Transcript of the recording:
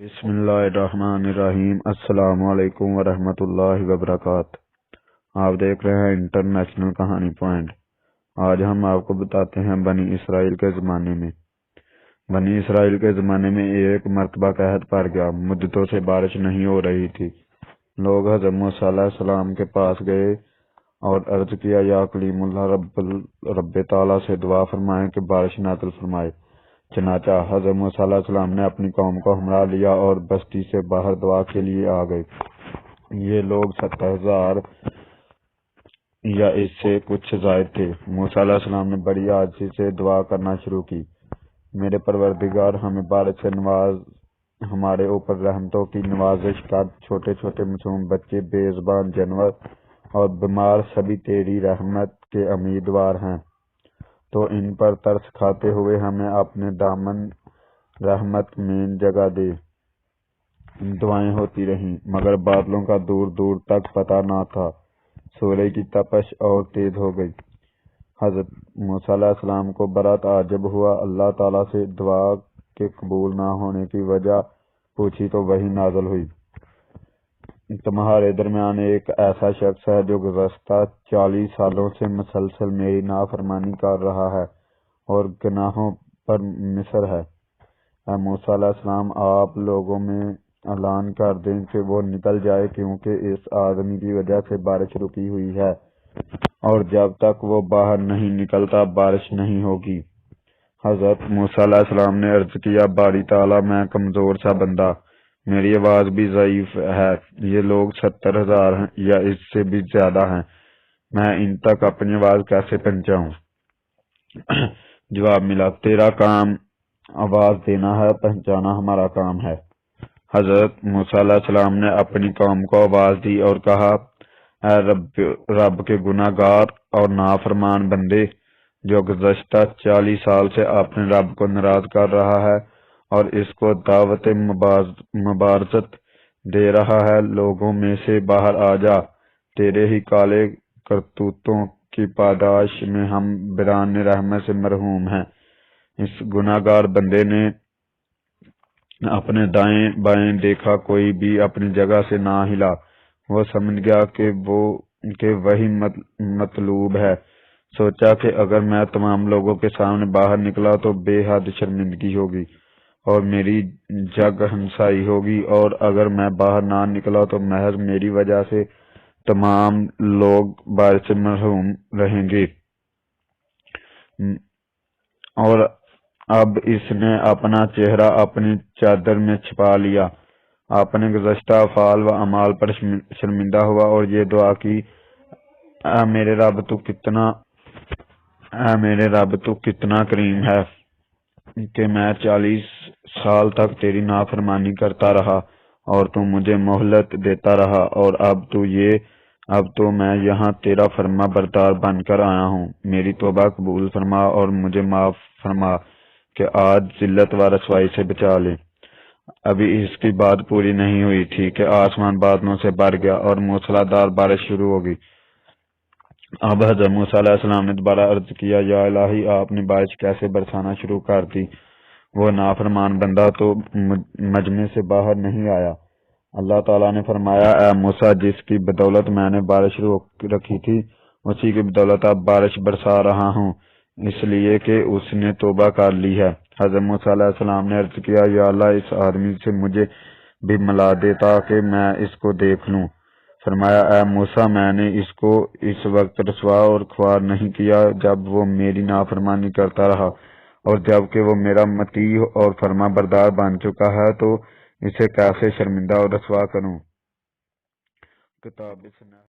بسم اللہ الرحمن الرحیم۔ السلام علیکم ورحمۃ اللہ وبرکاتہ۔ آپ دیکھ رہے ہیں انٹرنیشنل کہانی پوائنٹ۔ آج ہم آپ کو بتاتے ہیں بنی اسرائیل کے زمانے میں ایک مرتبہ قحط پڑ گیا۔ مدتوں سے بارش نہیں ہو رہی تھی۔ لوگ حضرت موسی علیہ السلام کے پاس گئے اور عرض کیا، یا کلیم اللہ رب تعالیٰ سے دعا فرمائیں کہ بارش نازل فرمائے۔ چنانچہ حضرت موسی علیہ السلام نے اپنی قوم کو ہمراہ لیا اور بستی سے باہر دعا کے لیے آ گئے۔ یہ لوگ 70,000 یا اس سے کچھ زائد تھے۔ موسی علیہ السلام نے بڑی عاجزی سے دعا کرنا شروع کی، میرے پروردگار، ہمیں بارش سے نواز، ہمارے اوپر رحمتوں کی نوازش کر۔ چھوٹے چھوٹے معصوم بچے، بے زبان جانور اور بیمار سبھی تیری رحمت کے امیدوار ہیں، تو ان پر ترس کھاتے ہوئے ہمیں اپنے دامن رحمت میں جگہ دے۔ دعائیں ہوتی رہیں مگر بادلوں کا دور دور تک پتہ نہ تھا۔ سورج کی تپش اور تیز ہو گئی۔ حضرت موسی علیہ السلام کو بڑا تعجب ہوا۔ اللہ تعالیٰ سے دعا کے قبول نہ ہونے کی وجہ پوچھی تو وحی نازل ہوئی، تمہارے درمیان ایک ایسا شخص ہے جو گزشتہ 40 سالوں سے مسلسل میری نافرمانی کر رہا ہے اور گناہوں پر مصر ہے۔ اے موسیٰ علیہ السلام، آپ لوگوں میں اعلان کر دیں کہ وہ نکل جائے، کیونکہ اس آدمی کی وجہ سے بارش رکی ہوئی ہے، اور جب تک وہ باہر نہیں نکلتا بارش نہیں ہوگی۔ حضرت موسیٰ علیہ السلام نے عرض کیا، باری تعالیٰ، میں کمزور سا بندہ، میری آواز بھی ضعیف ہے۔ یہ لوگ 70,000 یا اس سے بھی زیادہ ہیں، میں ان تک اپنی آواز کیسے پہنچاؤں؟ جواب ملا، تیرا کام آواز دینا ہے، پہنچانا ہمارا کام ہے۔ حضرت موسیٰ علیہ السلام نے اپنی قوم کو آواز دی اور کہا، اے رب کے گناہ گار اور نافرمان بندے، جو گزشتہ 40 سال سے اپنے رب کو ناراض کر رہا ہے اور اس کو دعوت مبارزت دے رہا ہے، لوگوں میں سے باہر آ جا، تیرے ہی کالے کرتوتوں کی پاداش میں ہم بران رحمت سے مرحوم ہیں۔ اس گناہ گار بندے نے اپنے دائیں بائیں دیکھا، کوئی بھی اپنی جگہ سے نہ ہلا۔ وہ سمجھ گیا کہ وہی مطلوب ہے۔ سوچا کہ اگر میں تمام لوگوں کے سامنے باہر نکلا تو بے حد شرمندگی ہوگی اور میری جگ ہنسائی ہوگی، اور اگر میں باہر نہ نکلا تو محض میری وجہ سے تمام لوگ بارش سے محروم رہیں گے۔ اور اب اس نے اپنا چہرہ اپنی چادر میں چھپا لیا، اپنے گزشتہ افعال و اعمال پر شرمندہ ہوا اور یہ دعا کی، اے میرے رب تو کتنا کریم ہے کہ میں 40 سال تک تیری نافرمانی کرتا رہا اور تو مجھے مہلت دیتا رہا، اور اب تو میں یہاں تیرا فرما بردار بن کر آیا ہوں۔ میری توبہ قبول فرما اور مجھے معاف فرما کہ آج ذلت و رسوائی سے بچا لے۔ ابھی اس کی بات پوری نہیں ہوئی تھی کہ آسمان بادلوں سے بھر گیا اور موسلا دھار بارش شروع ہو گئی۔ اب حضرت موسیٰ علیہ السلام نے دوبارہ عرض کیا، یا الہی، آپ نے بارش کیسے برسانا شروع کر دی؟ وہ نافرمان بندہ تو مجمع سے باہر نہیں آیا۔ اللہ تعالیٰ نے فرمایا، اے موسیٰ، جس کی بدولت میں نے بارش روک رکھی تھی، اسی کی بدولت اب بارش برسا رہا ہوں، اس لیے کہ اس نے توبہ کر لی ہے۔ حضرت موسیٰ علیہ السلام نے عرض کیا، یا اللہ، اس آدمی سے مجھے بھی ملا دے تاکہ میں اس کو دیکھ لوں۔ فرمایا، اے موسیٰ، میں نے اس کو اس وقت رسوا اور خوار نہیں کیا جب وہ میری نافرمانی کرتا رہا، اور جب کہ وہ میرا مطیع اور فرما بردار بن چکا ہے تو اسے کیسے شرمندہ اور رسوا کروں؟ کتاب